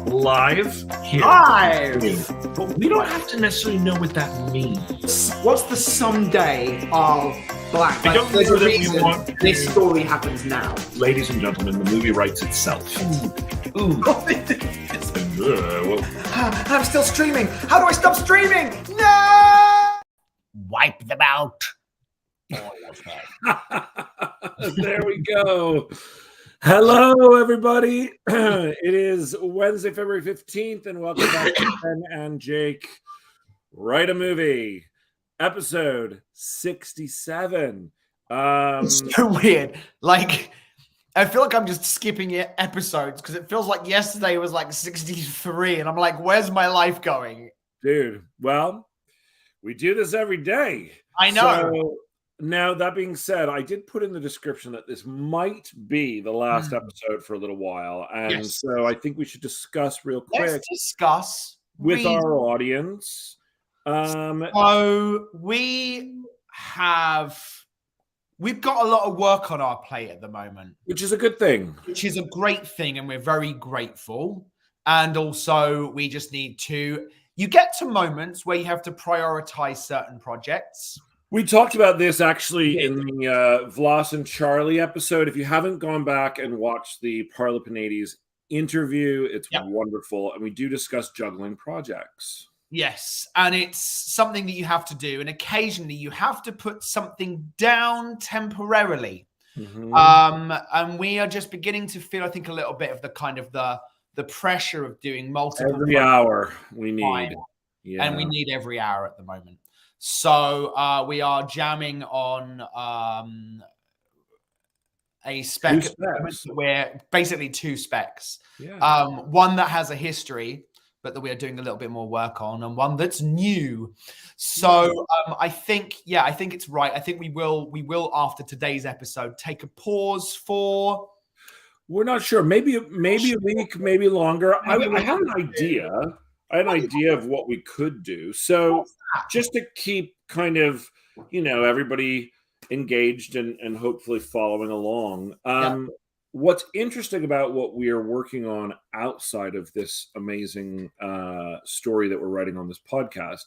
Live here. Live! But we don't have to necessarily know what that means. What's the someday of blank? I don't there's know a that we reason want this story happens now. Ladies and gentlemen, the movie writes itself. Ooh. I'm still streaming. How do I stop streaming? No! Wipe them out. There we go. Hello, everybody. It is Wednesday, February 15th, and welcome back to Ben and Jake Write a Movie, episode 67. It's so weird. Like, I feel like I'm just skipping episodes because it feels like yesterday was like 63, and I'm like, where's my life going? Dude, well, we do this every day. I know. So, now, that being said, I did put in the description that this might be the last episode for a little while. And so I think we should discuss real quick. Let's discuss with our audience. So we've got a lot of work on our plate at the moment. Which is a good thing. Which is a great thing, and we're very grateful. And also, we just need to... You get to moments where you have to prioritize certain projects. We talked about this actually in the Vlas and Charlie episode. If you haven't gone back and watched the Parlipanades interview, it's wonderful. And we do discuss juggling projects. Yes, and it's something that you have to do. And occasionally you have to put something down temporarily. And we are just beginning to feel, I think, a little bit of the kind of the pressure of doing multiple. Every hour we need. Yeah. And we need every hour at the moment. So we are jamming on a spec. We're basically two specs. Yeah. One that has a history, but that we are doing a little bit more work on, and one that's new. So I think it's right. I think we will after today's episode take a pause for. We're not sure. Maybe a week, maybe longer. I have an idea. I had an idea of what we could do. So just to keep kind of, everybody engaged and hopefully following along. What's interesting about what we are working on outside of this amazing story that we're writing on this podcast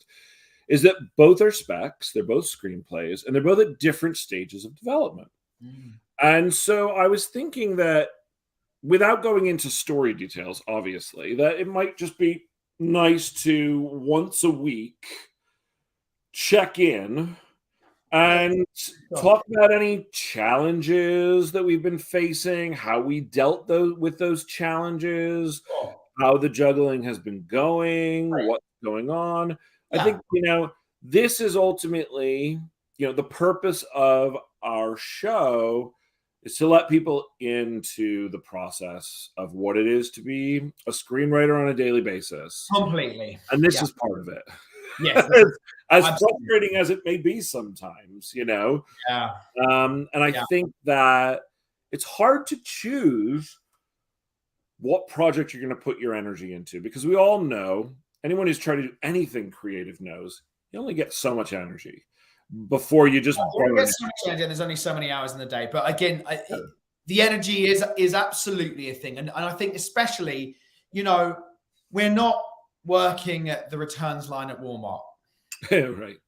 is that both are specs, they're both screenplays, and they're both at different stages of development. And so I was thinking that without going into story details, obviously, that it might just be nice to once a week check in and talk about any challenges that we've been facing, how we dealt with those challenges, how the juggling has been going, what's going on. I think, this is ultimately, the purpose of our show is to let people into the process of what it is to be a screenwriter on a daily basis. Completely. And this is part of it. Yes. as frustrating as it may be sometimes, Yeah. And I think that it's hard to choose what project you're going to put your energy into, because we all know, anyone who's tried to do anything creative knows, you only get so much energy before you just there's only so many hours in the day. But again, the energy is absolutely a thing. And I think especially, we're not working at the returns line at Walmart. Right.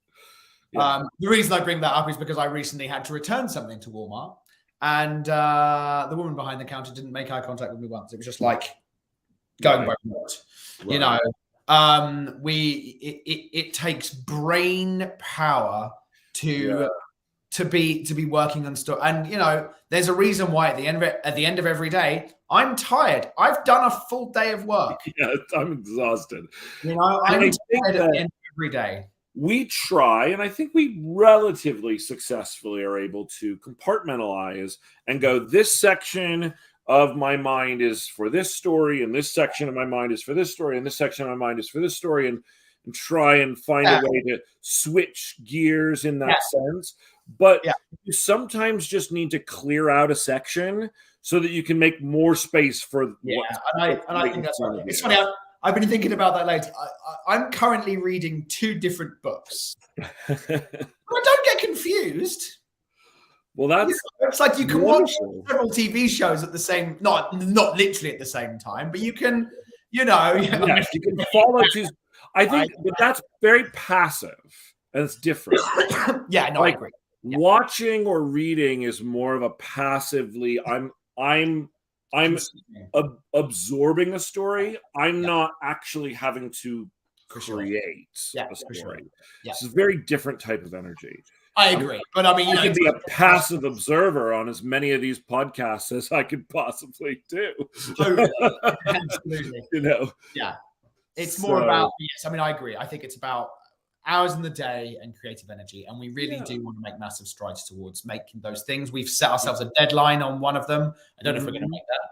Yeah. The reason I bring that up is because I recently had to return something to Walmart, and the woman behind the counter didn't make eye contact with me once. It was just like going by what, it takes brain power to be working on stuff. And there's a reason why at the end of every day, I'm tired. I've done a full day of work. Yeah, I'm exhausted. I'm tired at the end of every day. We try, and I think we relatively successfully are able to compartmentalize and go, this section of my mind is for this story, and this section of my mind is for this story, and this section of my mind is for this story, and try and find a way to switch gears in that sense. But you sometimes just need to clear out a section so that you can make more space for I think that's right. It's funny. I've been thinking about that later. I'm currently reading two different books. I don't get confused. Well, that's it's like you can watch wonderful. several TV shows at the same, not literally at the same time, but you can, you know, Yes, you can follow two. I think, but that's very passive, and it's different. yeah, no, I agree. Yeah. Watching or reading is more of a passively. I'm absorbing a story. I'm not actually having to create a story. Yeah. It's a very different type of energy. I agree, but I mean, I could be a passive observer on as many of these podcasts as I could possibly do. Totally. Absolutely. You know, yeah, it's more about, yes, I mean, I agree. I think it's about hours in the day and creative energy, and we really do want to make massive strides towards making those things. We've set ourselves a deadline on one of them. I don't know if we're going to make that,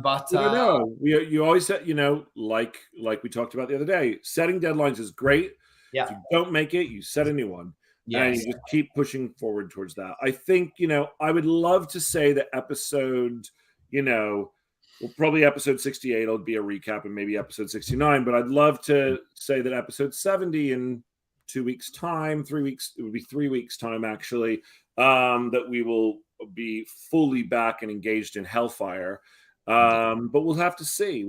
but I don't know. You always said, you know, like we talked about the other day, setting deadlines is great. Yeah. If you don't make it, you set a new one. And you just keep pushing forward towards that. I think, you know, I would love to say that episode, you know, well, probably episode 68 will be a recap, and maybe episode 69. But I'd love to say that episode 70 in 2 weeks' time, 3 weeks, it would be 3 weeks' time, actually, that we will be fully back and engaged in Hellfire. But we'll have to see.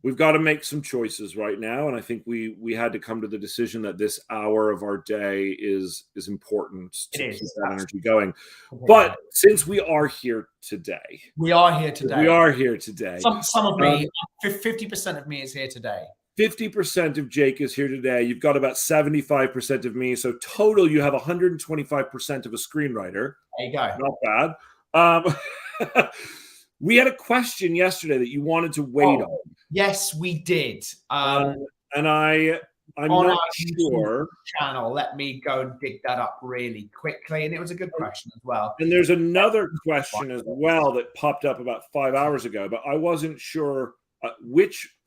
We've got to make some choices right now, and I think we had to come to the decision that this hour of our day is important to keep that energy going. But since we are here today, Some of me, 50% of me is here today. 50% of Jake is here today. You've got about 75% of me, so total you have 125% of a screenwriter. There you go. Not bad. We had a question yesterday that you wanted to wait on. Yes, we did. And I'm not sure. Channel. Let me go and dig that up really quickly. And it was a good question as well. And there's another question as well that popped up about 5 hours ago, but I wasn't sure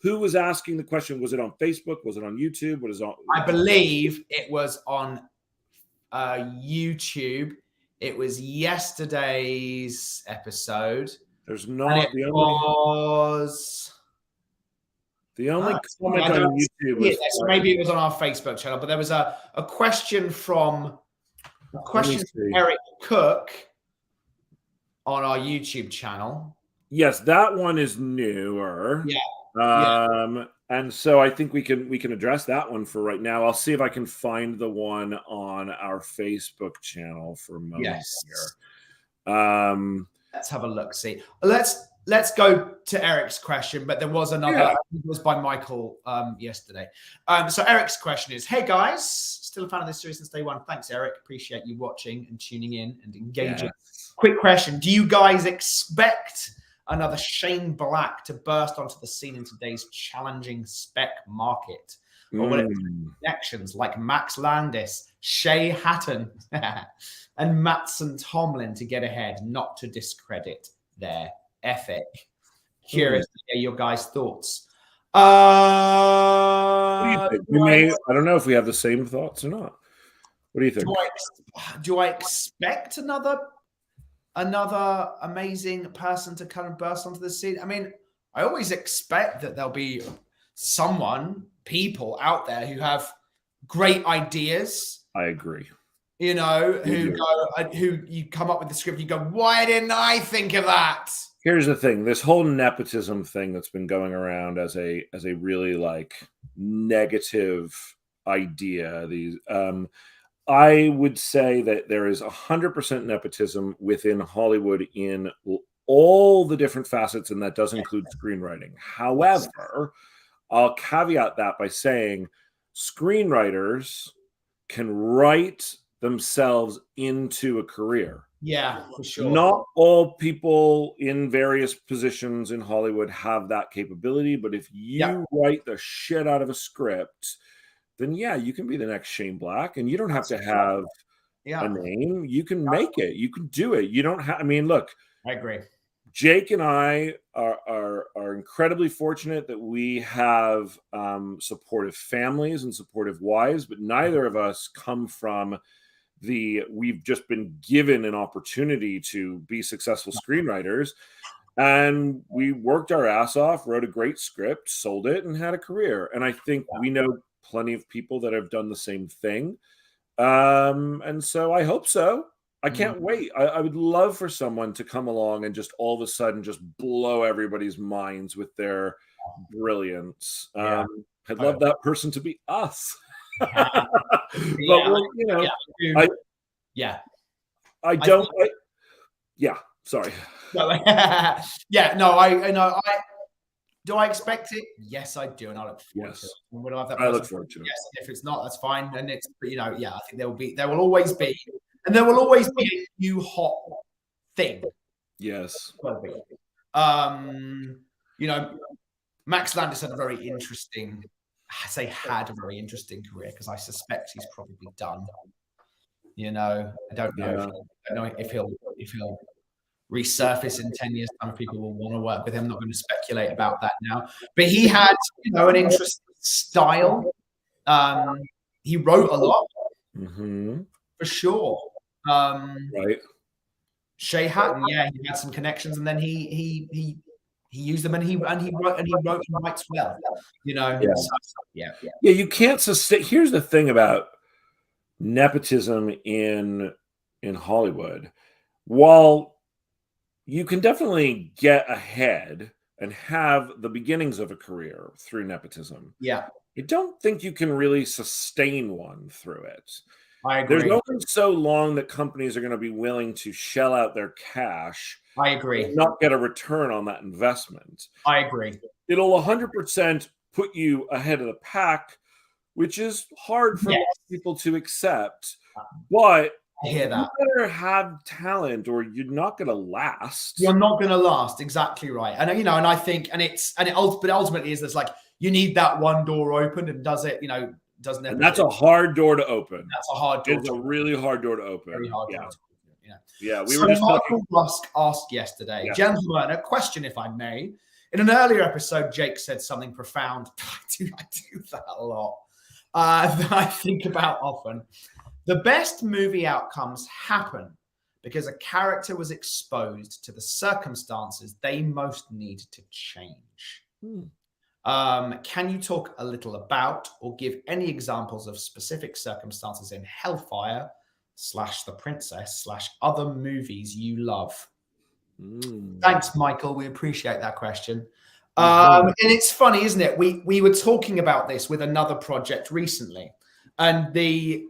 who was asking the question. Was it on Facebook? Was it on YouTube? What is on? I believe it was on YouTube. It was yesterday's episode. There's not the only comment on YouTube was maybe it was on our Facebook channel, but there was a question from Eric Cook on our YouTube channel. Yes, that one is newer. Yeah. And so I think we can address that one for right now. I'll see if I can find the one on our Facebook channel for a moment here. Let's have a look. See, let's go to Eric's question, but there was another. Yeah. It was by Michael yesterday. So Eric's question is: Hey guys, still a fan of this series since day one. Thanks, Eric. Appreciate you watching and tuning in and engaging. Yes. Quick question: do you guys expect another Shane Black to burst onto the scene in today's challenging spec market? Or will it be connections like Max Landis, Shay Hatton, and Mattson Tomlin to get ahead, not to discredit their ethic? Curious to hear your guys' thoughts. What do you think? I don't know if we have the same thoughts or not. What do you think? Do I expect another amazing person to kind of burst onto the scene? I mean, I always expect that there'll be people out there who have great ideas. I agree. You know, who you come up with the script, you go, why didn't I think of that? Here's the thing: this whole nepotism thing that's been going around as a really like negative idea. I would say that there is 100% nepotism within Hollywood in all the different facets, and that does include screenwriting. However, I'll caveat that by saying screenwriters can write themselves into a career. Yeah, for sure. Not all people in various positions in Hollywood have that capability, but if you write the shit out of a script, then you can be the next Shane Black, and you don't have to have a name. You can make it. You can do it. You don't have. I mean, look. I agree. Jake and I are incredibly fortunate that we have supportive families and supportive wives, but neither of us come from we've just been given an opportunity to be successful screenwriters, and we worked our ass off, wrote a great script, sold it, and had a career. And I think we know plenty of people that have done the same thing. And so I hope so. I can't wait. I would love for someone to come along and just all of a sudden just blow everybody's minds with their brilliance. Yeah. I'd love that person to be us. But Yeah, I don't. Yeah, sorry. Yeah, no, I know. Do I expect it? Yes, I do, and I look forward to it. And we'll have that I look forward to it. Yes, and if it's not, that's fine. And it's yeah, I think there will always be a new hot thing. Yes. Max Landis had a very interesting. I say had a very interesting career because I suspect he's probably done. I don't know if he'll resurface in 10 years' time. If people will want to work with him, I'm not going to speculate about that now. But he had, an interesting style. He wrote a lot, for sure. Right. Shay Hatton, he had some connections, and then he used them, and he wrote and writes well. Yeah. You can't sustain. Here's the thing about nepotism in Hollywood. While you can definitely get ahead and have the beginnings of a career through nepotism, I don't think you can really sustain one through it. I agree. There's only so long that companies are going to be willing to shell out their cash. I agree. And not get a return on that investment. I agree. It'll 100% put you ahead of the pack, which is hard for people to accept. But I hear that. You better have talent, or you're not going to last. You're not going to last. Exactly right. And and I think, but ultimately is there's you need that one door open, and does it, doesn't it? And that's a hard door to open. That's a hard door. It's a really hard door to open. Very hard door to open. Yeah, we were just Michael Rusk asked yesterday, gentlemen, a question, if I may. In an earlier episode, Jake said something profound. I do that a lot. That I think about often. The best movie outcomes happen because a character was exposed to the circumstances they most need to change. Can you talk a little about or give any examples of specific circumstances in Hellfire / The Princess / other movies you love? Thanks, Michael. We appreciate that question. And it's funny, isn't it? We were talking about this with another project recently, and we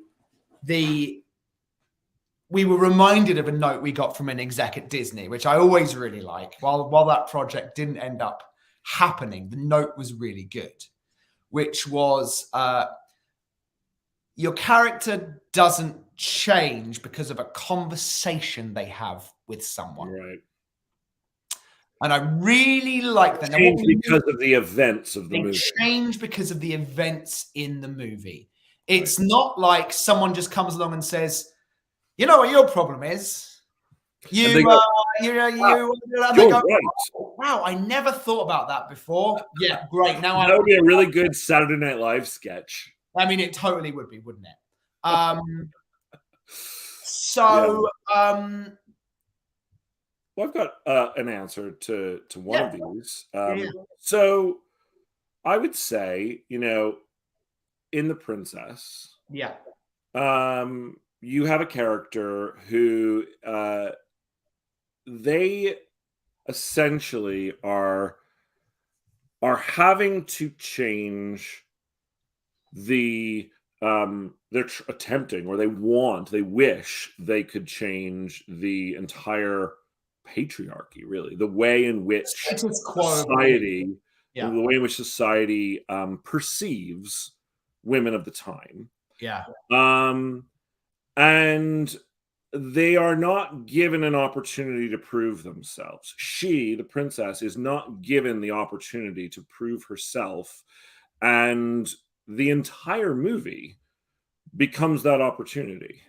were reminded of a note we got from an exec at Disney, which I always really like. While that project didn't end up happening, the note was really good, which was your character doesn't change because of a conversation they have with someone. Right. And I really like that. Change because of the events of the movie. Change because of the events in the movie. It's not like someone just comes along and says, "You know what your problem is? Wow, I never thought about that before." Yeah, great. Now that would be a really good Saturday Night Live sketch. I mean, it totally would be, wouldn't it? Well, I've got an answer to one of these. So I would say, in The Princess, you have a character who they essentially are having to change they're attempting, or they wish they could change the entire patriarchy, really, the way in which society perceives women of the time. And they are not given an opportunity to prove themselves. She, the princess, is not given the opportunity to prove herself, and the entire movie becomes that opportunity.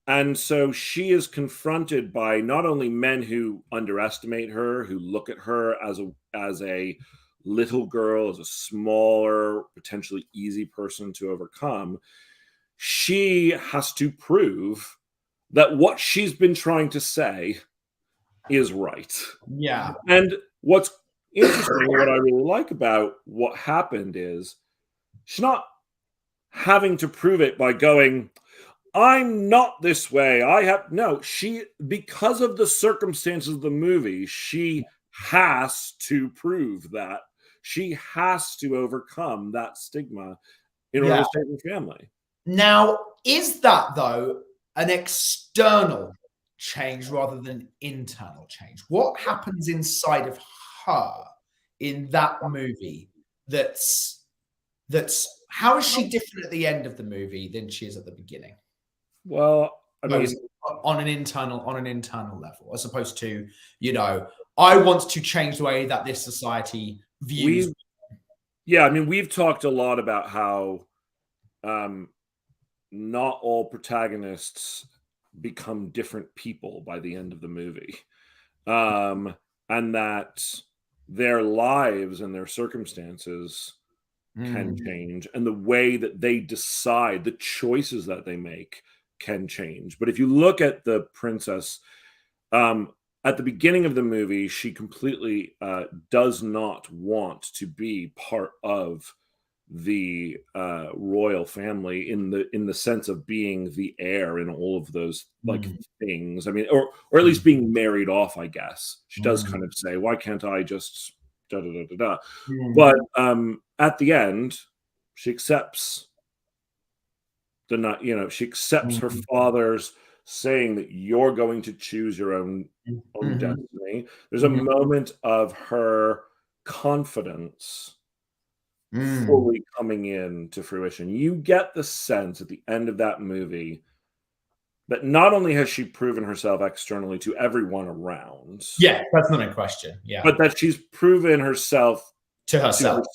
And so she is confronted by not only men who underestimate her, who look at her as a little girl, as a smaller, potentially easy person to overcome. She has to prove that what she's been trying to say is right. And what's interesting, what I really like about what happened is she's not having to prove it by going, I'm not this way. Because of the circumstances of the movie, she has to prove that. She has to overcome that stigma in order to save her family. Now, is that, though, an external change rather than internal change? What happens inside of her in that movie that's how is she different at the end of the movie than she is at the beginning? Well, I mean, on an internal level, as opposed to, I want to change the way that this society views. We've talked a lot about how not all protagonists become different people by the end of the movie, and that their lives and their circumstances can change, and the way that they decide, the choices that they make can change. But if you look at the princess, at the beginning of the movie, she completely does not want to be part of the royal family in the sense of being the heir in all of those things. I mean, or at least being married off, I guess. She does kind of say, why can't I just da da da da da? But at the end, she accepts she accepts her father's saying that you're going to choose your own destiny. There's a moment of her confidence fully coming into fruition. You get the sense at the end of that movie that not only has she proven herself externally to everyone around. Yeah, that's not a question. Yeah. But that she's proven herself to herself.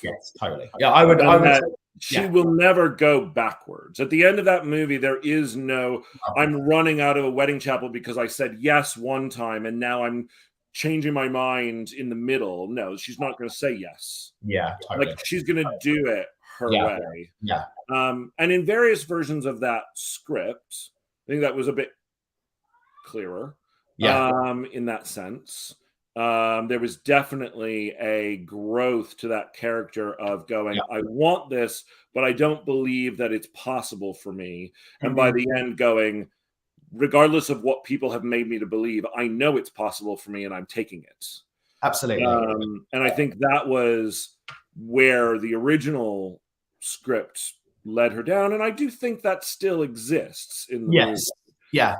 Yes, totally. Yeah, I would she will never go backwards. At the end of that movie, there is no, I'm running out of a wedding chapel because I said yes one time and now I'm changing my mind in the middle. No, she's not going to say yes. Yeah, totally. Like she's going to do it her way. Yeah. And in various versions of that script, I think that was a bit clearer. In that sense. There was definitely a growth to that character of going, I want this, but I don't believe that it's possible for me. And by the end going, regardless of what people have made me to believe, I know it's possible for me and I'm taking it. Absolutely. And I think that was where the original script led her down. And I do think that still exists in the movie. Yeah.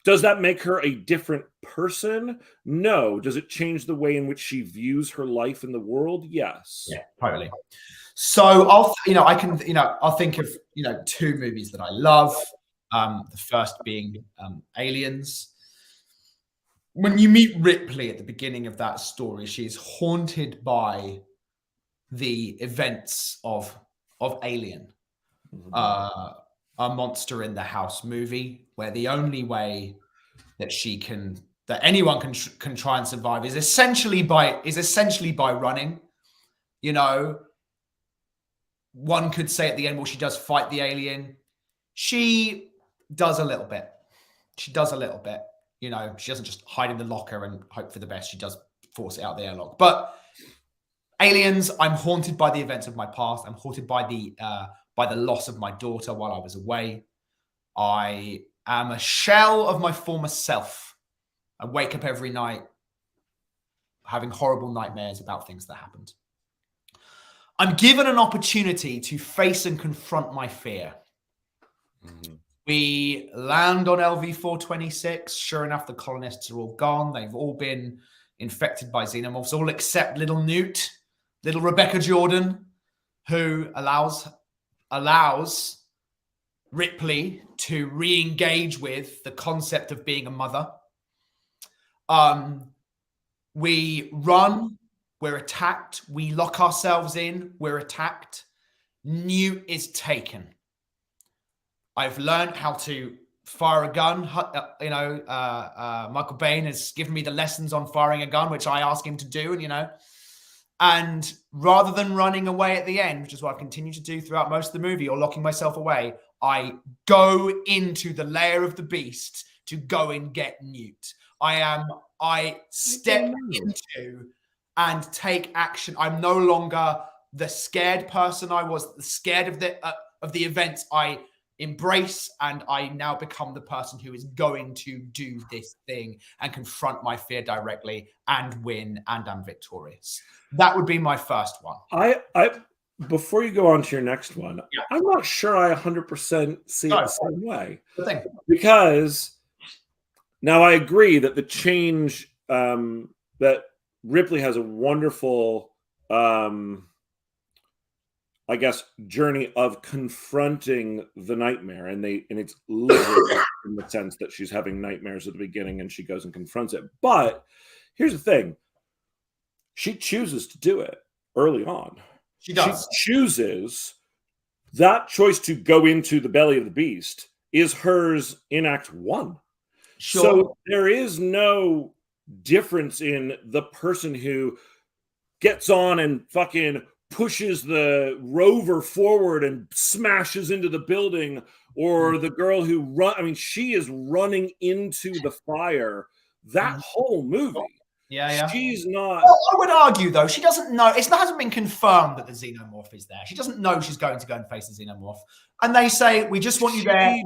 Does that make her a different person? No. Does it change the way in which she views her life in the world? Yes. Yeah, totally. So I'll think of, two movies that I love. The first being Aliens. When you meet Ripley at the beginning of that story, she's haunted by the events of Alien, a monster in the house movie, where the only way that anyone can try and survive is essentially by running. One could say at the end, well, she does fight the alien. She does a little bit. She doesn't just hide in the locker and hope for the best. She does force it out the airlock. But Aliens, I'm haunted by the events of my past. I'm haunted by the loss of my daughter while I was away. I am a shell of my former self. I wake up every night having horrible nightmares about things that happened. I'm given an opportunity to face and confront my fear. We land on LV-426. Sure enough, the colonists are all gone. They've all been infected by xenomorphs, all except little Newt, little Rebecca Jordan, who allows Ripley to re-engage with the concept of being a mother. We run, we're attacked, we lock ourselves in, we're attacked. Newt is taken. I've learned how to fire a gun. Michael Bain has given me the lessons on firing a gun, which I ask him to do, and rather than running away at the end, which is what I've continued to do throughout most of the movie, or locking myself away, I go into the lair of the beast to go and get Newt. I step into and take action. I'm no longer the scared person I was, scared of the events I embrace, and I now become the person who is going to do this thing and confront my fear directly and win, and I'm victorious. That would be my first one. Before you go on to your next one, Yeah. I'm not sure I 100% see it the same way. The thing. Because now I agree that the change, that Ripley has a wonderful, I guess, journey of confronting the nightmare, and it's literally in the sense that she's having nightmares at the beginning and she goes and confronts it. But here's the thing: she chooses to do it early on. She does. She chooses. That choice to go into the belly of the beast is hers in Act 1. Sure. So there is no difference in the person who gets on and fucking pushes the rover forward and smashes into the building, or the girl who she is running into the fire that whole movie. Yeah. She's not. Well, I would argue, though, she doesn't know. It hasn't been confirmed that the xenomorph is there. She doesn't know she's going to go and face the xenomorph. And they say, we just want you there.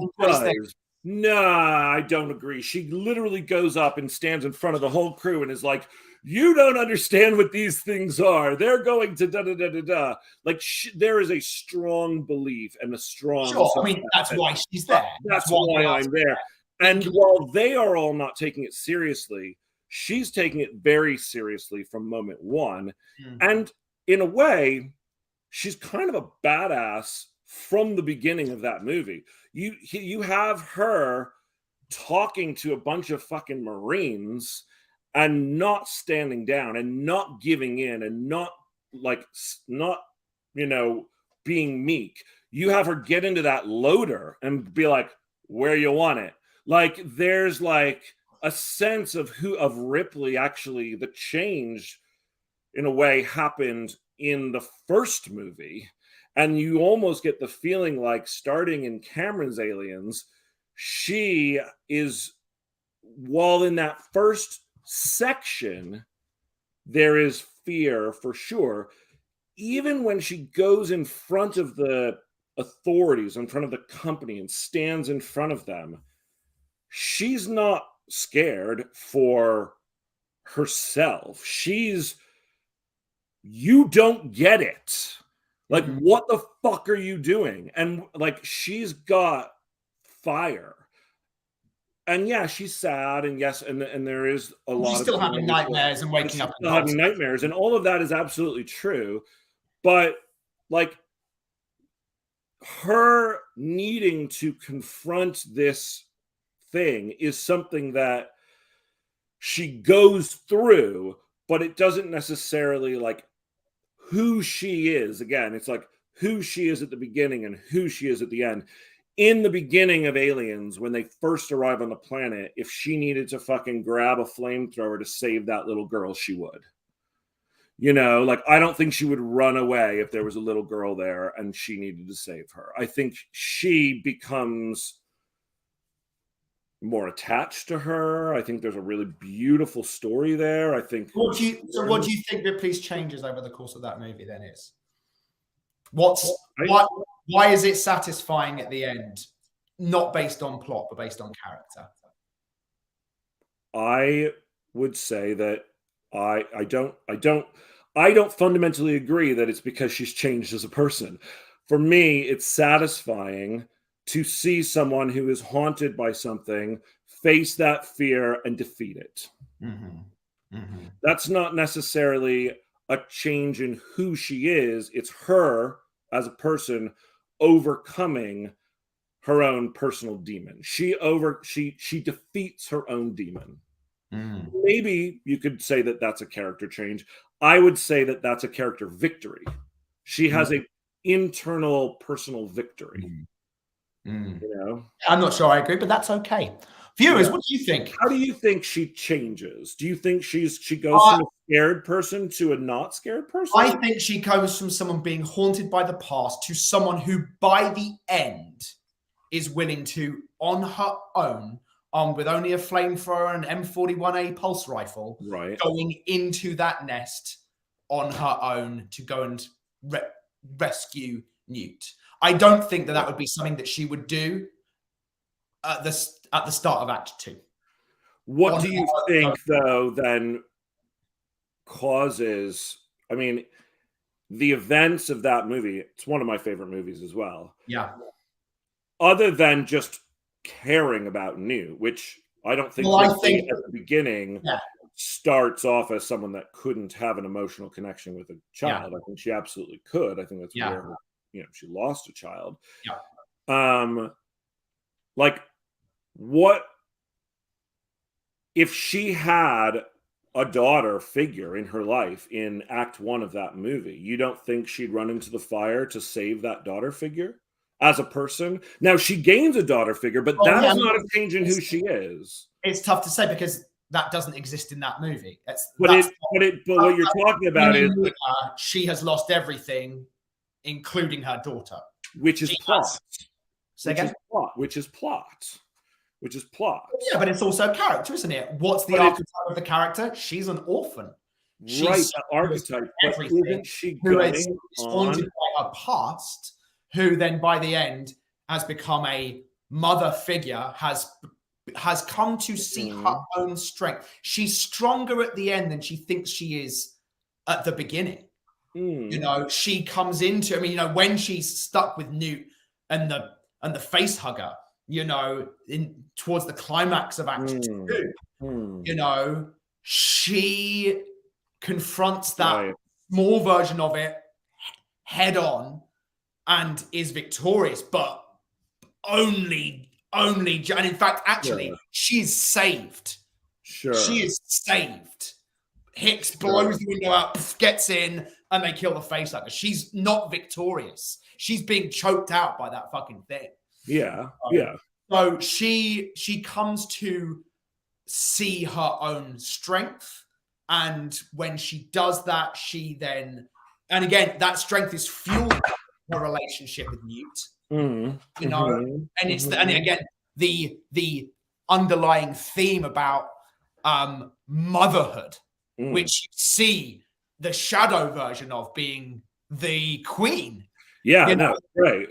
Nah, I don't agree. She literally goes up and stands in front of the whole crew and is like, you don't understand what these things are. They're going to da-da-da-da-da. Like, there is a strong belief and a strong... Sure, I mean, that's why she's there. That's why I'm there. And while they are all not taking it seriously, she's taking it very seriously from moment one. And in a way, she's kind of a badass from the beginning of that movie. You have her talking to a bunch of fucking Marines and not standing down and not giving in and not being meek. You have her get into that loader and be like, where you want it? Like, there's like a sense of Ripley. Actually, the change in a way happened in the first movie, and you almost get the feeling like, starting in Cameron's Aliens, she is, while in that first section there is fear for sure, even when she goes in front of the authorities, in front of the company, and stands in front of them, she's not scared for herself. You don't get it. Like, what the fuck are you doing? And like, she's got fire. And yeah, she's sad, and yes, and there is a lot. She's still having nightmares and waking up. Still having nightmares, and all of that is absolutely true. But like, her needing to confront this thing is something that she goes through, but it doesn't necessarily like who she is. Again, it's like who she is at the beginning and who she is at the end. In the beginning of Aliens, when they first arrive on the planet, if she needed to fucking grab a flamethrower to save that little girl, she would. You know, like, I don't think she would run away if there was a little girl there and she needed to save her. I think she becomes more attached to her. I think there's a really beautiful story there. I think. What do you think Ripley's changes over the course of that movie then is? Why is it satisfying at the end? Not based on plot, but based on character. I would say that I don't fundamentally agree that it's because she's changed as a person. For me, it's satisfying to see someone who is haunted by something face that fear and defeat it. That's not necessarily a change in who she is. It's her as a person overcoming her own personal demon. She defeats her own demon. Maybe you could say that that's a character change. I would say that that's a character victory. She has a internal personal victory. You know, I'm not sure I agree, but that's okay. Viewers, what do you think? How do you think she changes? Do you think she goes from a scared person to a not scared person? I think she goes from someone being haunted by the past to someone who, by the end, is willing to, on her own, armed with only a flamethrower and an M41A pulse rifle, going into that nest on her own to go and rescue Newt. I don't think that would be something that she would do at the start of Act 2. What do you think, though, then causes? I mean, the events of that movie. It's one of my favorite movies as well. Yeah. Other than just caring about Newt, which I don't think Well, I think at the beginning starts off as someone that couldn't have an emotional connection with a child. I think she absolutely could. I think that's where she lost a child. Like, what if she had a daughter figure in her life in Act 1 of that movie? You don't think she'd run into the fire to save that daughter figure as a person? Now, she gains a daughter figure, but that is not a change in who she is. It's tough to say because that doesn't exist in that movie. But what you're talking about is she has lost everything, including her daughter, which is plot. Which is plot. Yeah, but it's also character, isn't it? What's the archetype of the character? She's an orphan. She's the archetype. Isn't she going haunted by her past, who then by the end has become a mother figure, has come to see her own strength. She's stronger at the end than she thinks she is at the beginning. She comes into, when she's stuck with Newt and the face hugger, towards the climax of Act 2, she confronts that small version of it head on and is victorious, but only, and in fact, actually, she's saved. Sure. She is saved. Hicks blows the window out, gets in, and they kill the face hugger. She's not victorious. She's being choked out by that fucking thing. Yeah. So she comes to see her own strength. And when she does that, and again, that strength is fueled by her relationship with Newt. And it's and again, the underlying theme about motherhood, which you see the shadow version of being the queen. Yeah, right.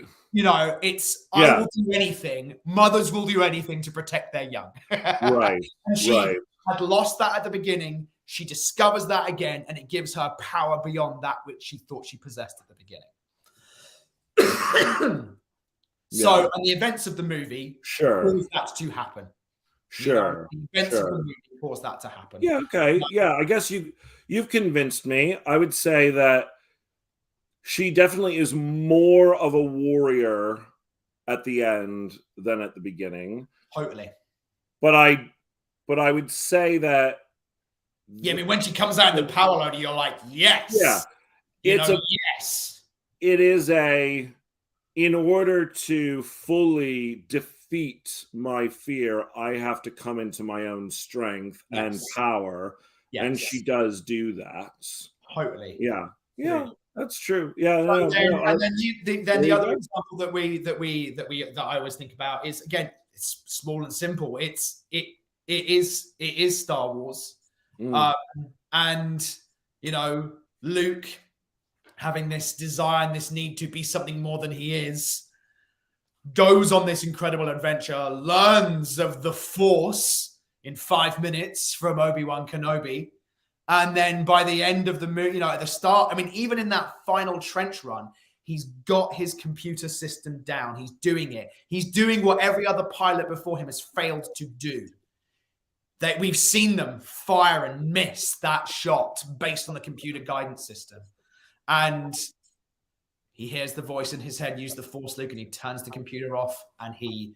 It's I will do anything. Mothers will do anything to protect their young. Right. And she had lost that at the beginning. She discovers that again, and it gives her power beyond that which she thought she possessed at the beginning. So, and the events of the movie cause that to happen. The events of the movie cause that to happen. Yeah, okay. Yeah, I guess you've convinced me. I would say that she definitely is more of a warrior at the end than at the beginning. Totally. But I would say that when she comes out in the power loader, you're like, yes. Yeah. Yes. It is in order to fully defeat my fear, I have to come into my own strength and power. Yes. And she does do that. Totally. Yeah. That's true. Yeah. And then the other example that I always think about is, again, it's small and simple. It is Star Wars, and Luke having this desire and this need to be something more than he is, goes on this incredible adventure, learns of the Force in 5 minutes from Obi-Wan Kenobi. And then by the end of the movie, at the start, even in that final trench run, he's got his computer system down. He's doing it. He's doing what every other pilot before him has failed to do. That we've seen them fire and miss that shot based on the computer guidance system. And he hears the voice in his head, use the Force, Luke, and he turns the computer off and he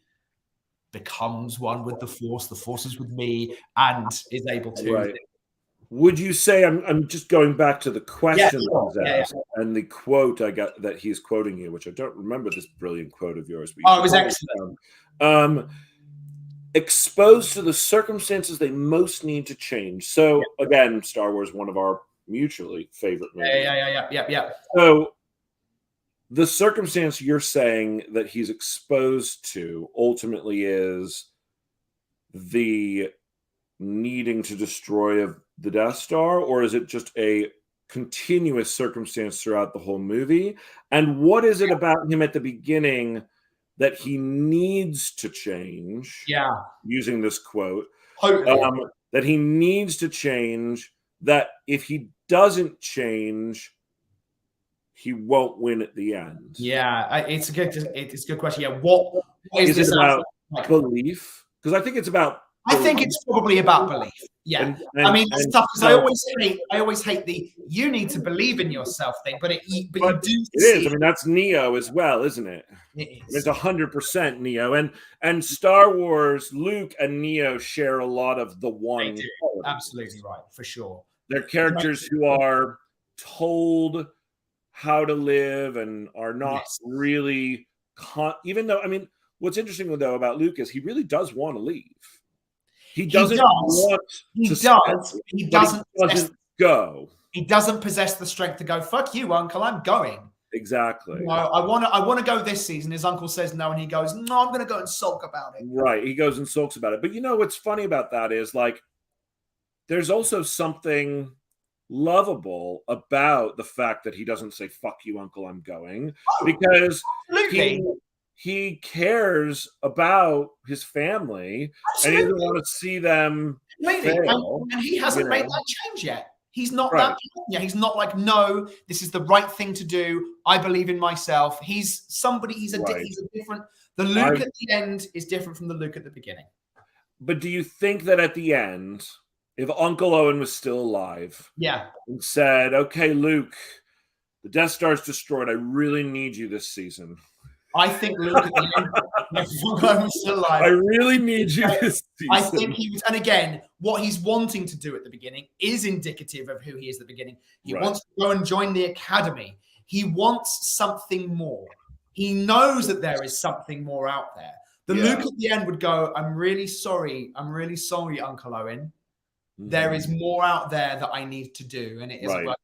becomes one with the Force. The Force is with me, and is able to. Right. Would you say, I'm just going back to the question that was asked and the quote I got that he's quoting you, which I don't remember this brilliant quote of yours. But it was excellent. Exposed to the circumstances they most need to change. So again, Star Wars, one of our mutually favorite movies. Yeah. So the circumstance you're saying that he's exposed to ultimately is the needing to destroy the Death Star, or is it just a continuous circumstance throughout the whole movie? And what is it about him at the beginning that he needs to change? Yeah. Using this quote, Totally. that he needs to change, that if he doesn't change, he won't win at the end. Yeah, it's a good question. Yeah, what is this it about like? Belief? Because I think it's about I think it's probably about belief. Yeah, I mean, it's tough because I always hate the "you need to believe in yourself" thing, but you do. It is. I mean, that's Neo as well, isn't it? It It's is. 100% Neo, and Star Wars, Luke and Neo share a lot of the one. They do. Absolutely right, for sure. They're characters who are told how to live and are not really even though, I mean, what's interesting though about Luke is he really does want to leave. He doesn't want to he doesn't go. He doesn't possess the strength to go, fuck you, uncle, I'm going. Exactly. You know, I want to go this season. His uncle says no, and he goes, no, I'm going to go and sulk about it. Right. He goes and sulks about it. But you know what's funny about that is, like, there's also something lovable about the fact that he doesn't say, fuck you, uncle, I'm going. Because he cares about his family. Absolutely. And he doesn't want to see them fail. And he hasn't made that change yet. He's not that. Yeah, he's not like, no, this is the right thing to do. I believe in myself. He's somebody. He's a different. The Luke at the end is different from the Luke at the beginning. But do you think that at the end, if Uncle Owen was still alive, and said, "Okay, Luke, the Death Star's destroyed. I really need you this season." I think Luke at the end, if Uncle Owen was still alive, I really need you this season. I think he was, and again, what he's wanting to do at the beginning is indicative of who he is at the beginning. He wants to go and join the academy. He wants something more. He knows that there is something more out there. The Luke at the end would go, I'm really sorry, Uncle Owen. There is more out there that I need to do, and it isn't like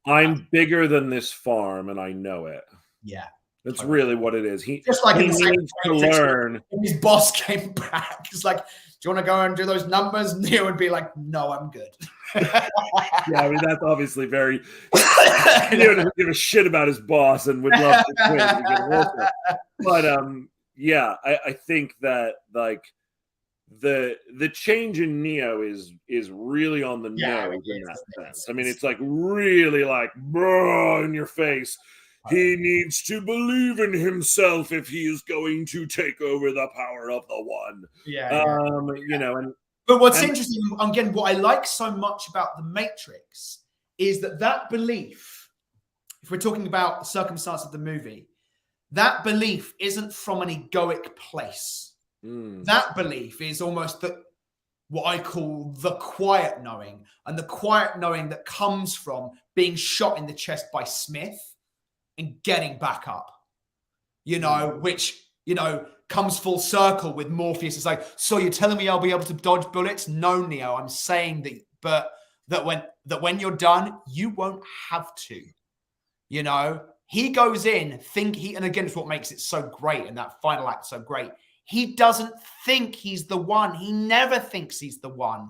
I'm bigger than this farm, and I know it. Yeah. That's really what it is. He just like he needs to learn. His boss came back. He's like, "Do you want to go and do those numbers?" And Neo would be like, "No, I'm good." Yeah, I mean, that's obviously very. Neo doesn't give a shit about his boss and would love to quit. But I think that, like, the change in Neo is really on the nose in that sense. I mean, it's like really like bro in your face. He needs to believe in himself if he is going to take over the power of the One. You know, but what's interesting, again, what I like so much about the Matrix is that belief, if we're talking about the circumstance of the movie, that belief isn't from an egoic place. That belief is almost what I call the quiet knowing, and the quiet knowing that comes from being shot in the chest by Smith and getting back up, you know, which, you know, comes full circle with Morpheus. It's like, so you're telling me I'll be able to dodge bullets? No, Neo, I'm saying that when you're done, you won't have to, you know. He goes in, and again, it's what makes it so great, and that final act so great. He doesn't think he's the one. He never thinks he's the one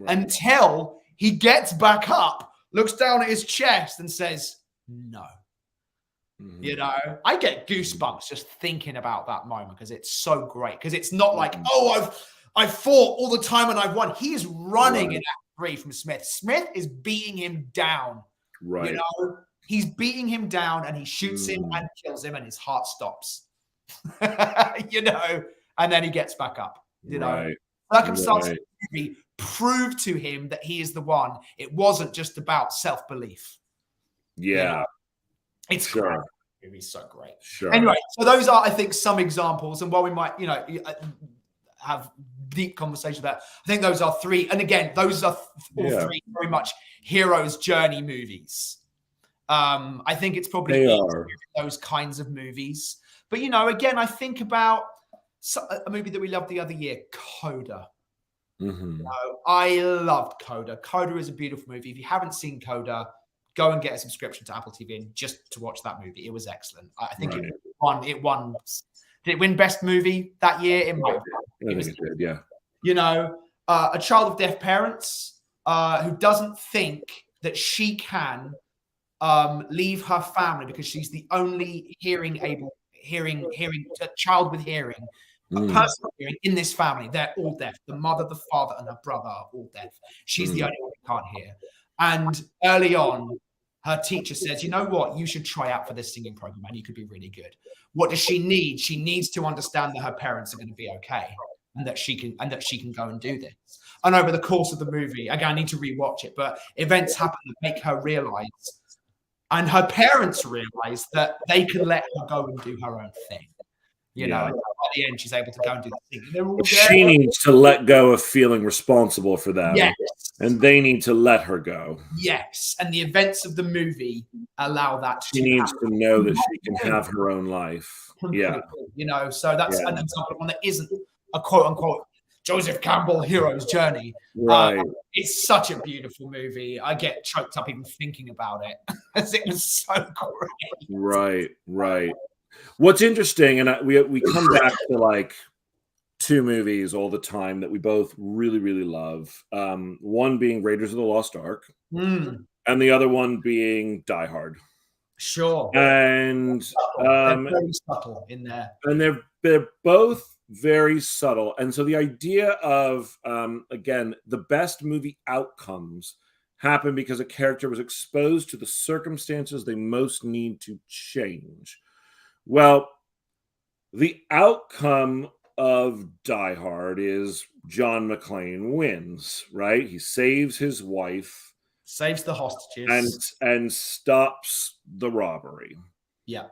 until he gets back up, looks down at his chest and says, no. You know, I get goosebumps just thinking about that moment because it's so great. Because it's not like, oh, I've fought all the time and I've won. He is running in Act 3 from Smith. Smith is beating him down. You know, he's beating him down and he shoots him and kills him and his heart stops. You know, and then he gets back up. You know, circumstances of the movie proved to him that he is the one. It wasn't just about self-belief. Yeah. You know? It's great. The movie's so great. Anyway, so those are, I think, some examples. And while we might, you know, have deep conversation about, I think those are three. And again, those are all three very much hero's journey movies. I think it's probably those kinds of movies. But, you know, again, I think about a movie that we loved the other year, Coda. You know, I loved Coda. Coda is a beautiful movie. If you haven't seen Coda, go and get a subscription to Apple TV and just to watch that movie. It was excellent. I think it won. Did it win Best Movie that year? It might have. I think it did, yeah. You know, a child of deaf parents who doesn't think that she can leave her family because she's the only hearing child with hearing, a person with hearing in this family. They're all deaf. The mother, the father, and her brother are all deaf. She's the only one who can't hear. And early on, her teacher says, you know what, you should try out for this singing program and you could be really good. What does she need? She needs to understand that her parents are going to be okay and that she can go and do this. And over the course of the movie, again, I need to rewatch it, but events happen that make her realize, and her parents realize, that they can let her go and do her own thing. You know, and by the end, she's able to go and do the thing. She needs to let go of feeling responsible for them. Yes. And they need to let her go. Yes. And the events of the movie allow that she needs to know that she can have her own life. Yeah. You know, so that's an example of one that isn't a quote unquote Joseph Campbell hero's journey. Right. It's such a beautiful movie. I get choked up even thinking about it. It was so great. Right. What's interesting, and we come back to like two movies all the time that we both really, really love. One being Raiders of the Lost Ark, and the other one being Die Hard. Sure. And they're very subtle in there. And they're both very subtle. And so the idea of again, the best movie outcomes happen because a character was exposed to the circumstances they most need to change. Well, the outcome of Die Hard is John McClane wins, right? He saves his wife, saves the hostages, and stops the robbery. Yeah.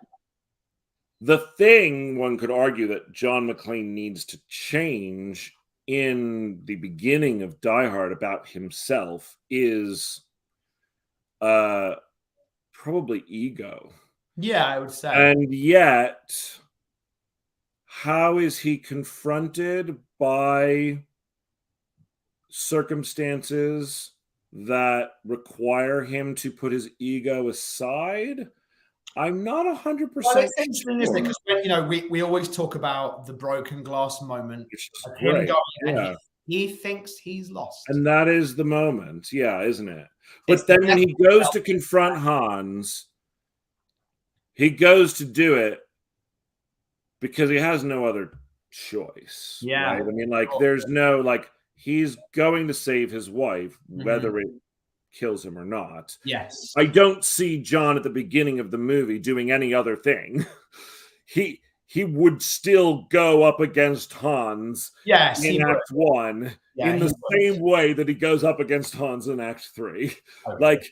The thing one could argue that John McClane needs to change in the beginning of Die Hard about himself is probably ego. Yeah, I would say. And yet, how is he confronted by circumstances that require him to put his ego aside? I'm not 100% well, it's interesting, isn't it? Because you know, we always talk about the broken glass moment of him going, and he thinks he's lost. And that is the moment, isn't it? But then when he goes to confront Hans, he goes to do it because he has no other choice. Yeah. Right? I mean, like, there's no, like, he's going to save his wife, whether it kills him or not. Yes. I don't see John at the beginning of the movie doing any other thing. He would still go up against Hans in Act 1 in the same way that he goes up against Hans in Act 3. Okay. Like,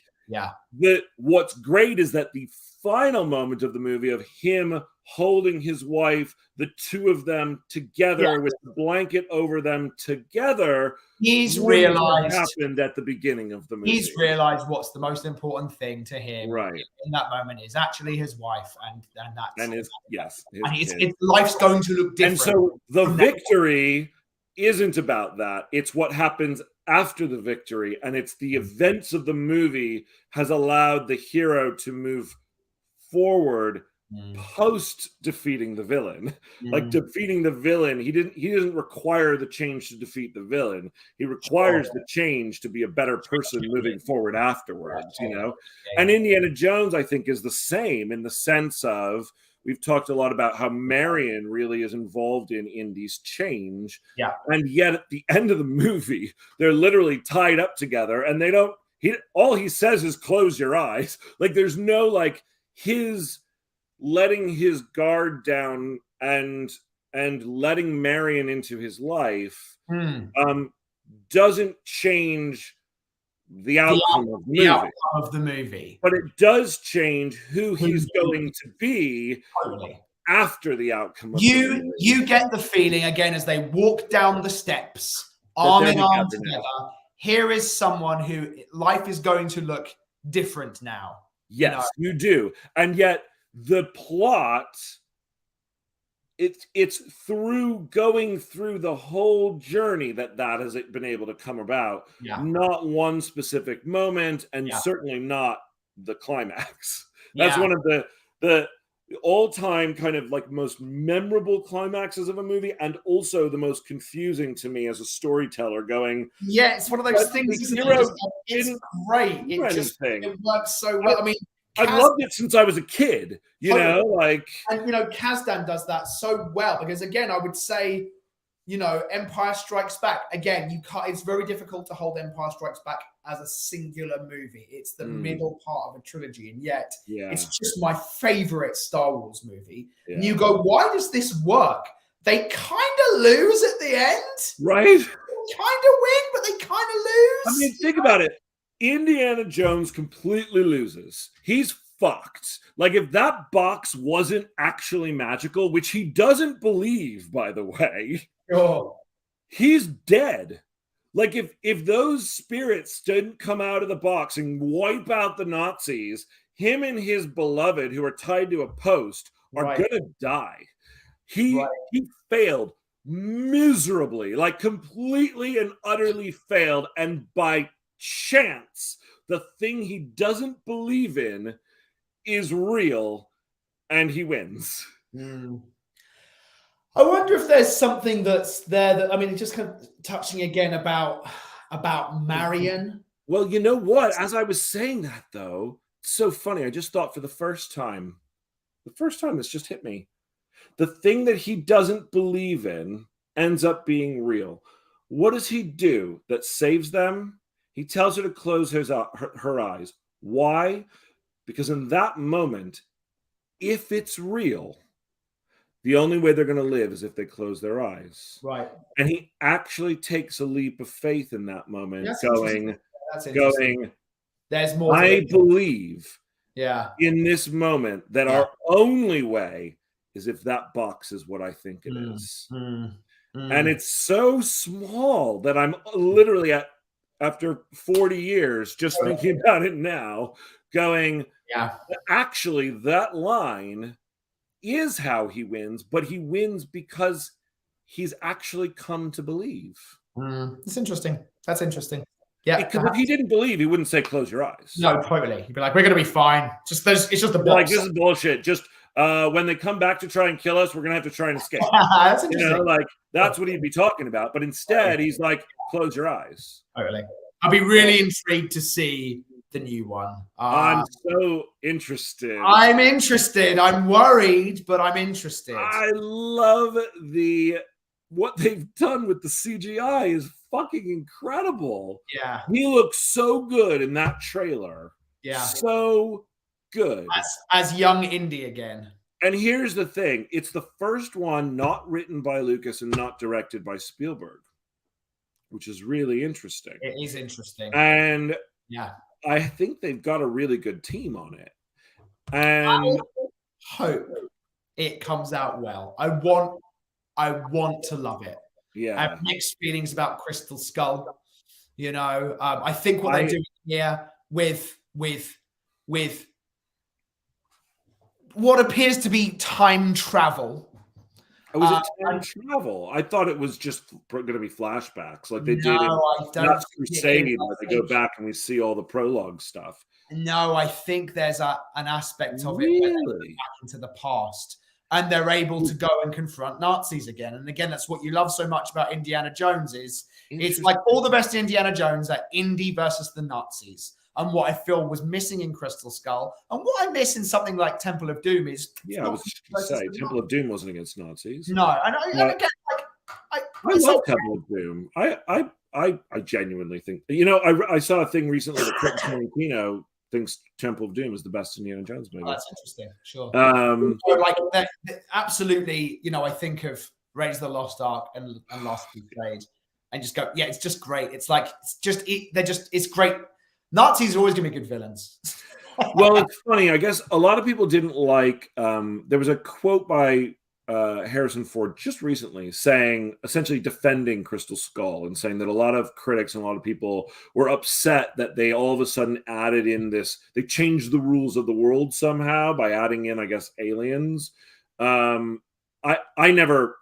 what's great is that the final moment of the movie of him holding his wife, the two of them together with the blanket over them together, he's realized happened at the beginning of the movie. He's realized what's the most important thing to him in that moment is actually his wife, and life's going to look different. And so the victory isn't about that. It's what happens after the victory, and it's the events of the movie has allowed the hero to move forward post defeating the villain. Like, defeating the villain, he doesn't require the change to defeat the villain. He requires the change to be a better person moving forward afterwards, you know. And Indiana Jones, I think, is the same in the sense of, we've talked a lot about how Marion really is involved in Indy's change. Yeah. And yet at the end of the movie, they're literally tied up together, and all he says is close your eyes. Like, there's no, like, his letting his guard down and letting Marion into his life doesn't change the outcome of the movie. But it does change who he's going to be after the outcome of the movie. You get the feeling, again, as they walk down the steps, arm in arm together, here is someone who life is going to look different now. Yes, you do. And yet the plot, it's through going through the whole journey that has been able to come about. Not one specific moment, and certainly not the climax. That's one of all-time kind of like most memorable climaxes of a movie, and also the most confusing to me as a storyteller. Going, yeah, it's one of those things. Isn't it? It's great. It works so well. I mean, I've loved it since I was a kid. You know, like, and Kazdan does that so well, because again, I would say, Empire Strikes Back. Again, you can't. It's very difficult to hold Empire Strikes Back as a singular movie. It's the middle part of a trilogy, and yet it's just my favorite Star Wars movie. And you go, why does this work? They kind of lose at the end, right? They kind of win, but they kind of lose. I mean, think about it. Indiana Jones completely loses. He's fucked. Like, if that box wasn't actually magical, which he doesn't believe, by the way, he's dead. Like, if those spirits didn't come out of the box and wipe out the Nazis, him and his beloved, who are tied to a post, are gonna die. He failed miserably, like completely and utterly failed, and by chance, the thing he doesn't believe in is real, and he wins. I wonder if there's something that's there that, I mean, just kind of touching again about Marion. Well, you know what? As I was saying that, though, it's so funny. I just thought for the first time this just hit me. The thing that he doesn't believe in ends up being real. What does he do that saves them? He tells her to close her eyes. Why? Because in that moment, if it's real, the only way they're going to live is if they close their eyes. Right. And he actually takes a leap of faith in that moment, That's going, there's more. I believe in this moment that our only way is if that box is what I think it is. And it's so small that I'm literally after 40 years, just thinking about it now, going, actually, that line is how he wins, but he wins because he's actually come to believe. It's interesting. That's interesting. Yeah. Because if he didn't believe, he wouldn't say, close your eyes. No, totally. He'd be like, we're going to be fine. It's just the box. Like, this is bullshit. Just when they come back to try and kill us, we're going to have to try and escape. That's interesting. That's what he'd be talking about. But instead, he's like, close your eyes. Totally. I'll be really intrigued to see the new one. I'm so interested. I'm interested. I'm worried, but I'm interested. I love what they've done with the CGI is fucking incredible. Yeah. He looks so good in that trailer. Yeah. So good. As young Indy again. And here's the thing. It's the first one not written by Lucas and not directed by Spielberg, which is really interesting. It is interesting. And I think they've got a really good team on it. And I hope it comes out well. I want to love it. Yeah. I have mixed feelings about Crystal Skull. I think what they're doing here with what appears to be time travel. Was it time travel? I thought it was just going to be flashbacks, like they did in Last Crusade, where they go back and we see all the prologue stuff. No, I think there's an aspect of it where they go back into the past, and they're able to go and confront Nazis again. And again, that's what you love so much about Indiana Jones is it's like all the best Indiana Jones are Indy versus the Nazis. And what I feel was missing in Crystal Skull, and what I miss in something like Temple of Doom is I was just going to say Temple of Doom wasn't against Nazis. No, and again, I love Temple of Doom. I genuinely think I saw a thing recently that Quentin Tarantino thinks Temple of Doom is the best Indiana Jones movie. Oh, that's interesting. Sure. Absolutely. I think of Raiders of the Lost Ark and Lost Crusade, and just go, it's just great. It's like it's great. Nazis are always going to be good villains. Well, it's funny. I guess a lot of people didn't like. There was a quote by Harrison Ford just recently essentially defending Crystal Skull and saying that a lot of critics and a lot of people were upset that they all of a sudden added in they changed the rules of the world somehow by adding in, I guess, aliens. I never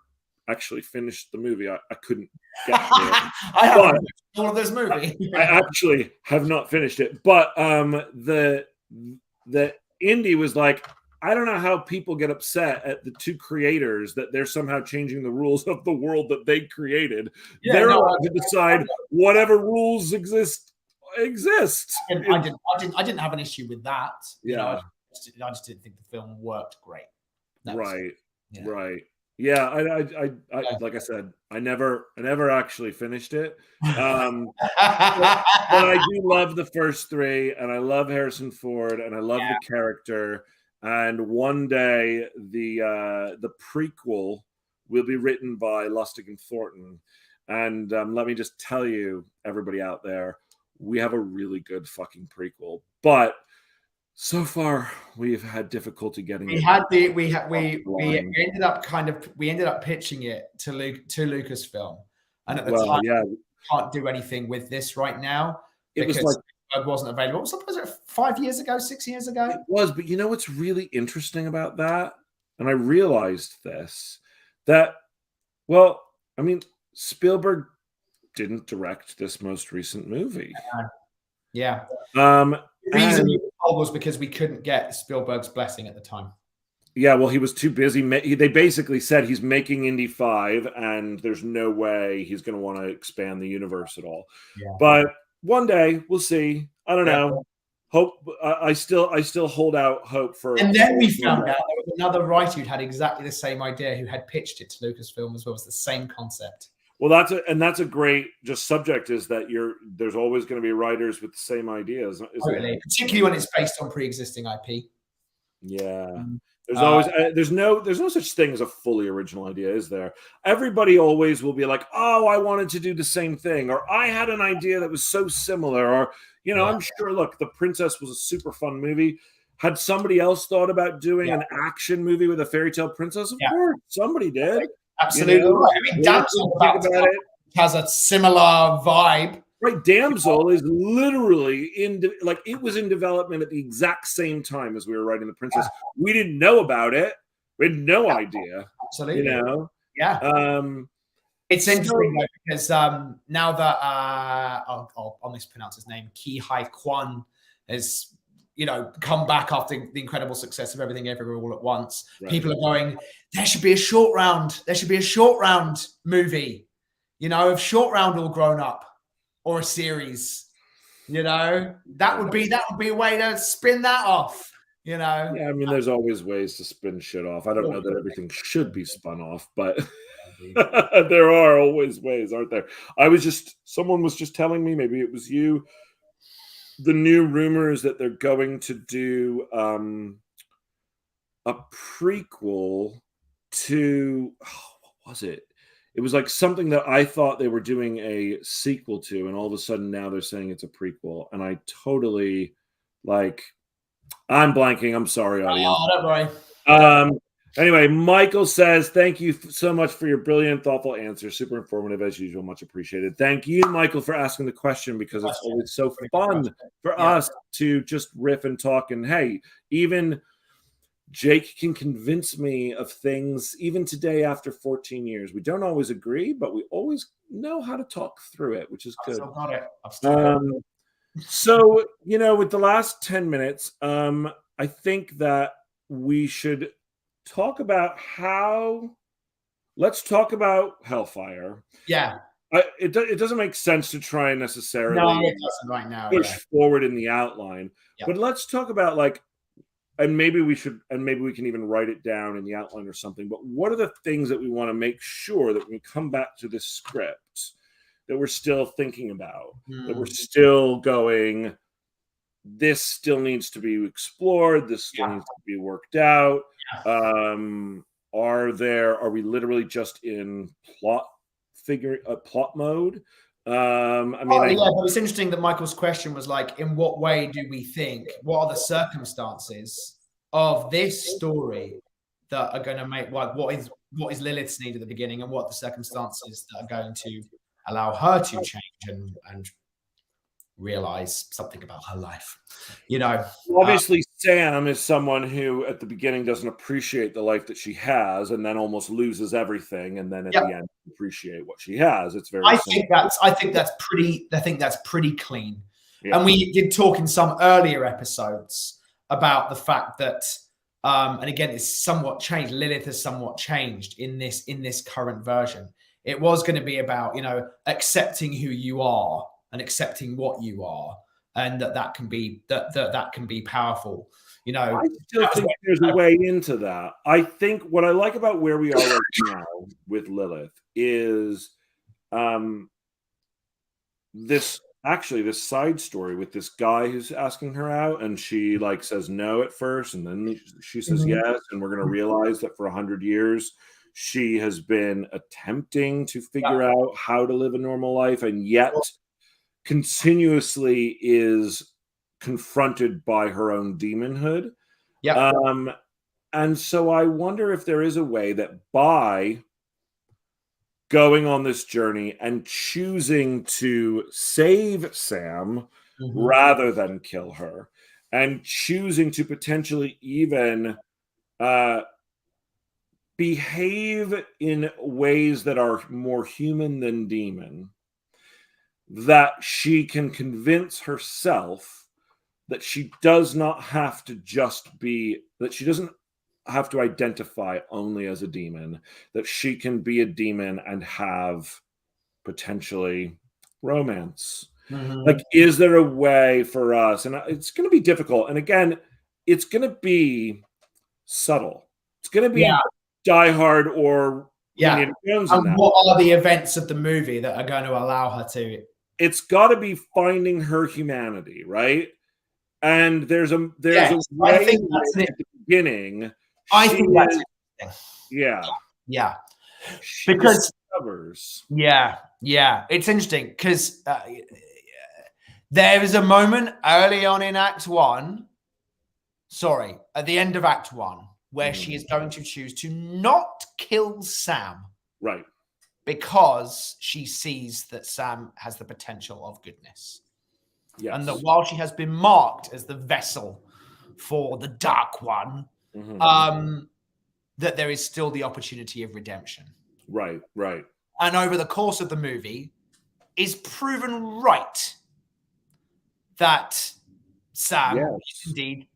actually finished the movie. I couldn't get to it. I haven't all of this movie. I actually have not finished it. But the Indy was like, I don't know how people get upset at the two creators that they're somehow changing the rules of the world that they created. They're allowed to decide whatever rules exist. I didn't have an issue with that. You know, I just didn't think the film worked great. Right. Yeah, I like I said, I never actually finished it. But I do love the first three, and I love Harrison Ford, and I love the character. And one day, the prequel will be written by Lustig and Thornton. And let me just tell you, everybody out there, we have a really good fucking prequel, but so far we've had difficulty getting we ended up pitching it to Lucasfilm, and at the time we can't do anything with this right now because it wasn't available. Was it 5 years ago, 6 years ago? It was, but you know what's really interesting about that, and I realized this, that I mean, Spielberg didn't direct this most recent movie. The reason you told was because we couldn't get Spielberg's blessing at the time. Yeah, well, he was too busy. They basically said he's making Indy 5, and there's no way he's going to want to expand the universe at all. Yeah. But one day we'll see. I don't know. Hope. I still hold out hope for. And then we found out there was another writer who had exactly the same idea, who had pitched it to Lucasfilm as well. It was the same concept. Well, that's a great just subject, is that there's always going to be writers with the same ideas, particularly when it's based on pre-existing IP. Yeah, there's always there's no such thing as a fully original idea, is there? Everybody always will be like, oh, I wanted to do the same thing, or I had an idea that was so similar, or I'm sure. Look, The Princess was a super fun movie. Had somebody else thought about doing an action movie with a fairy tale princess? Of course, somebody did. Absolutely. I mean, Damsel has a similar vibe. Right, Damsel is literally it was in development at the exact same time as we were writing The Princess. We didn't know about it. We had no idea. Absolutely. Yeah. It's interesting though, because now that I'll mispronounce his name, Ki Hai Kwan has come back after the incredible success of Everything Everywhere All at Once. Right. People are going, there should be a short round. There should be a short round movie, of Short Round all grown up, or a series. That would be a way to spin that off. Yeah, I mean, there's always ways to spin shit off. I don't know that everything should be spun off, but there are always ways, aren't there? Someone was just telling me, maybe it was you, the new rumors that they're going to do a prequel to what was it? It was like something that I thought they were doing a sequel to, and all of a sudden now they're saying it's a prequel, and I totally I'm blanking. I'm sorry, audience. Oh, don't worry. Anyway, Michael says, thank you so much for your brilliant, thoughtful answer. Super informative as usual. Much appreciated. Thank you, Michael, for asking the question, because it's always so fun for us to just riff and talk. And hey, even Jake can convince me of things even today after 14 years. We don't always agree, but we always know how to talk through it, which is good. So, with the last 10 minutes, I think that we should talk about let's talk about Hellfire. Yeah. It doesn't make sense to try and necessarily it doesn't right now, push forward in the outline. Yeah. But let's talk about and maybe we can even write it down in the outline or something. But what are the things that we want to make sure that when we come back to this script that we're still thinking about, that we're still going, this still needs to be explored, this still needs to be worked out? Are we literally just in plot mode? But it's interesting that Michael's question was in what way do we think, what are the circumstances of this story that are going to make what is Lilith's need at the beginning, and what are the circumstances that are going to allow her to change and realize something about her life? Obviously Sam is someone who at the beginning doesn't appreciate the life that she has, and then almost loses everything, and then at the end appreciate what she has. It's very I think that's pretty clean. And we did talk in some earlier episodes about the fact that And again, it's somewhat changed. Lilith has somewhat changed in this current version. It was going to be about, accepting who you are and accepting what you are, and that can be that can be powerful. I still think there's a way into that. I think what I like about where we are right now with Lilith is this side story with this guy who's asking her out, and she says no at first, and then she says yes, and we're going to realize that for 100 years she has been attempting to figure out how to live a normal life, and yet continuously is confronted by her own demonhood. And so I wonder if there is a way that by going on this journey and choosing to save Sam rather than kill her, and choosing to potentially even behave in ways that are more human than demon, that she can convince herself that she does not have to that she doesn't have to identify only as a demon, that she can be a demon and have potentially romance. Is there a way for us? And it's going to be difficult. And again, it's going to be subtle. It's going to be Die Hard or Indiana Jones. And what are the events of the movie that are going to allow her to? It's got to be finding her humanity, right? And there's a way at the beginning. I think that's because it's interesting because there is a moment early on in at the end of Act 1 where she is going to choose to not kill Sam, right? Because she sees that Sam has the potential of goodness. Yes. And that while she has been marked as the vessel for the Dark One, that there is still the opportunity of redemption. Right. And over the course of the movie is proven right that Sam is indeed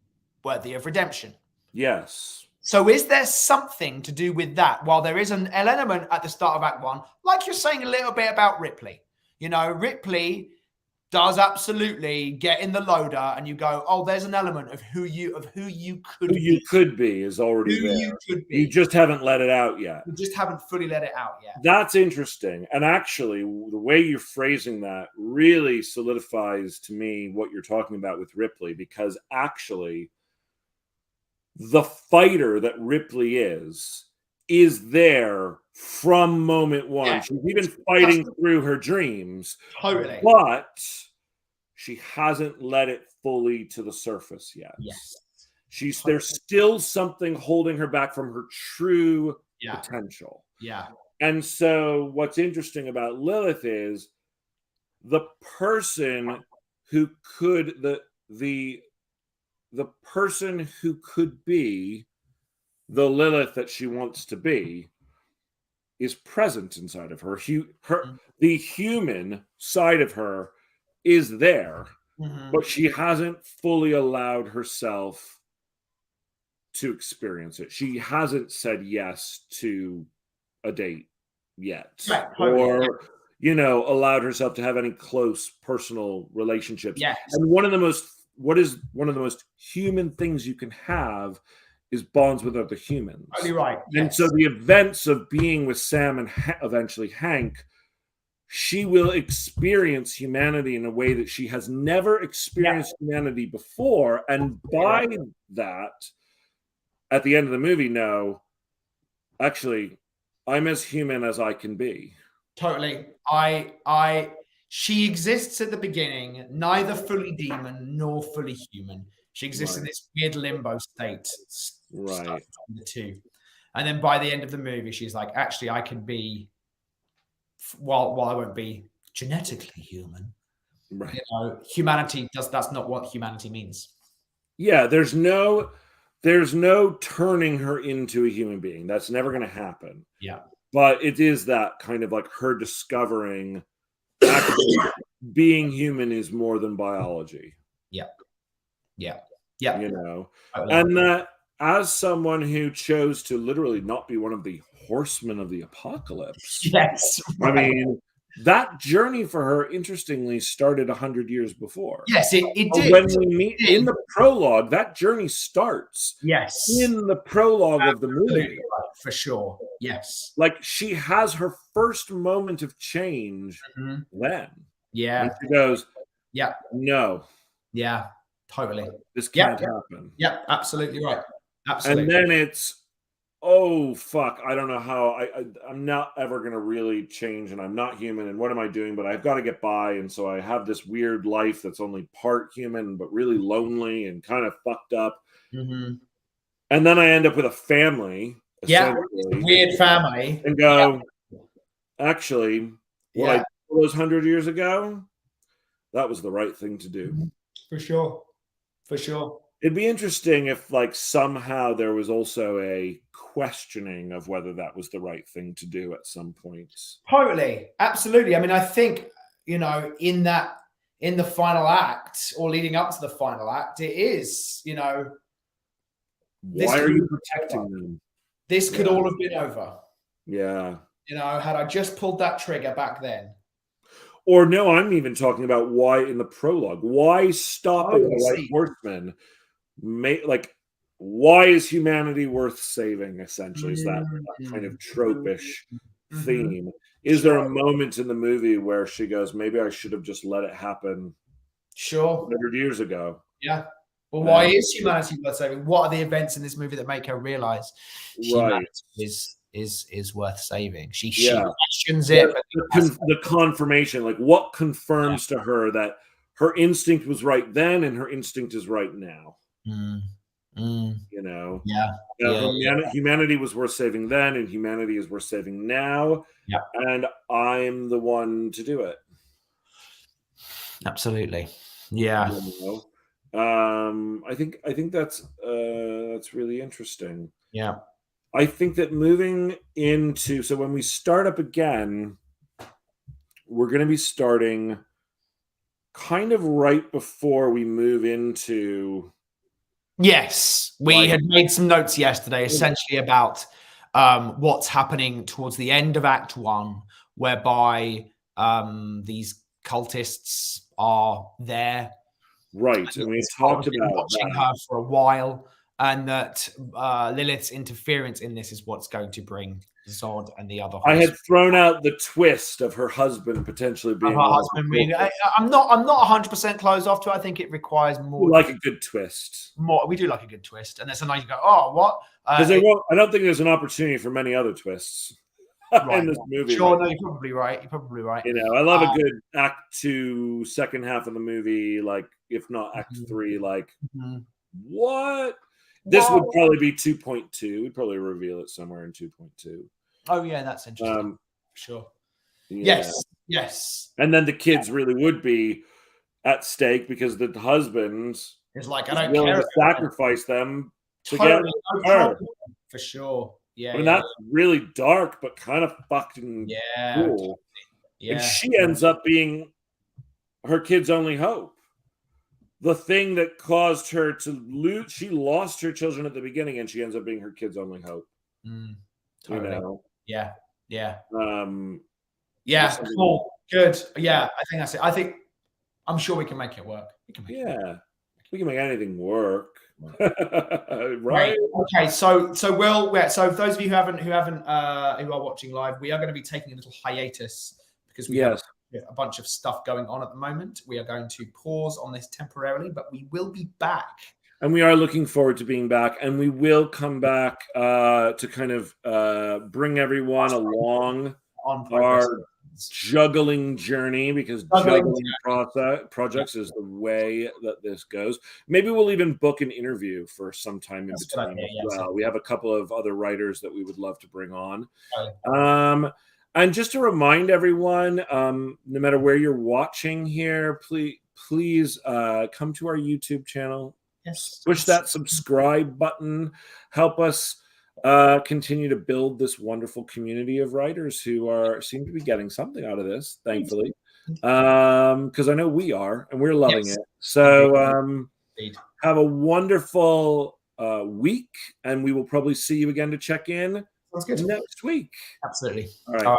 worthy of redemption. Yes. So is there something to do with that? While there is an element at the start of Act 1, like you're saying a little bit about Ripley. Ripley does absolutely get in the loader, and you go, "Oh, there's an element of who you could be is already there. You just haven't let it out yet. You just haven't fully let it out yet." That's interesting, and actually, the way you're phrasing that really solidifies to me what you're talking about with Ripley, because actually, the fighter that Ripley is there from moment one. Yeah. She's even fighting through her dreams. Totally. But she hasn't let it fully to the surface yet. Yes. There's still something holding her back from her true potential. Yeah. And so what's interesting about Lilith is the person who could the person who could be the Lilith that she wants to be is present inside of her. The human side of her is there, but she hasn't fully allowed herself to experience it. She hasn't said yes to a date yet, or allowed herself to have any close personal relationships. Yes. And one of the most human things you can have is bonds with other humans. Totally right. And so the events of being with Sam and eventually Hank, she will experience humanity in a way that she has never experienced humanity before. And by that, at the end of the movie, actually, I'm as human as I can be. Totally. She exists at the beginning, neither fully demon nor fully human. She exists in this weird limbo state, right? The two, and then by the end of the movie, she's like, "Actually, I can be, while I won't be genetically human, right? Humanity that's not what humanity means." Yeah, there's no turning her into a human being. That's never going to happen. Yeah, but it is that kind of like her discovering being human is more than biology. Yeah. And that as someone who chose to literally not be one of the horsemen of the apocalypse, Yes. I mean, that journey for her, interestingly, started 100 years before. Yes, it did. When we meet in the prologue, that journey starts Yes. in the prologue of the movie. For sure. Yes. Like, she has her first moment of change then. Yeah. And she goes, yeah. No. Yeah. Totally. This can't happen. Yeah, absolutely right. Absolutely. And then it's, oh, fuck, I don't know how, I'm not ever going to really change, and I'm not human, and what am I doing? But I've got to get by, and so I have this weird life that's only part human, but really lonely and kind of fucked up. And then I end up with a family. Yeah, weird family. And go, actually, what I did those 100 years ago, that was the right thing to do. For sure. For sure. It'd be interesting if, like, somehow there was also a questioning of whether that was the right thing to do at some points. Totally. Absolutely. I mean, I think, you know, in the final act, or leading up to the final act, it is, you know, why are you protecting them? This could all have been over. Yeah. You know, had I just pulled that trigger back then. Or no, I'm even talking about why in the prologue. Why stopping the White Horseman? Like, why is humanity worth saving, essentially? Is that kind of tropish theme? Is there a moment in the movie where she goes, maybe I should have just let it happen 100 years ago? Yeah. Well, why is humanity worth saving? What are the events in this movie that make her realize humanity is worth saving? She questions it. The confirmation, like, what confirms to her that her instinct was right then and her instinct is right now? You know, humanity was worth saving then, and humanity is worth saving now. Yeah, and I'm the one to do it. Absolutely. Yeah. You know? I think that's really interesting. Yeah. I think that moving into, so when we start up again, we're going to be starting kind of right before we move into. Yes, we had made some notes yesterday, essentially about what's happening towards the end of Act 1, whereby these cultists are there. Right, and we talked about watching her for a while, and that Lilith's interference in this is what's going to bring Zod and the other. I had thrown out the twist of her husband potentially being her husband. I'm not 100% closed off to it. I think it requires more. We like a good twist. We do like a good twist, and then sometimes you go, "Oh, what?" Because I don't think there's an opportunity for many other twists in this movie. Sure, no, you're probably right. You're probably right. You know, I love a good Act 2, second half of the movie, like, if not Act 3, like, what? This would probably be 2.2. We'd probably reveal it somewhere in 2.2. Oh, yeah, that's interesting. Sure. Yeah. Yes. And then the kids really would be at stake because the husband is like, I don't care. To sacrifice them to get her. For sure. Yeah. I mean, that's really dark, but kind of fucking cool. Yeah. And she ends up being her kid's only hope. The thing that caused her to lose, she lost her children at the beginning, and she ends up being her kid's only hope. Totally. You know? Yeah. Cool. Good. Yeah, I think that's it. I'm sure we can make it work. We can make anything work. Right. Okay. So for those of you who are watching live, we are going to be taking a little hiatus because we have a bunch of stuff going on at the moment. We are going to pause on this temporarily, but we will be back. And we are looking forward to being back, and we will come back to kind of bring everyone along on our juggling journey, because juggling projects is the way that this goes. Maybe we'll even book an interview for some time in between as well. We have a couple of other writers that we would love to bring on. And just to remind everyone, no matter where you're watching here, please come to our YouTube channel. Push that subscribe button. Help us continue to build this wonderful community of writers who seem to be getting something out of this, thankfully. Because I know we are, and we're loving it. So have a wonderful week, and we will probably see you again to check in Sounds good. next week. Absolutely. All right. All right.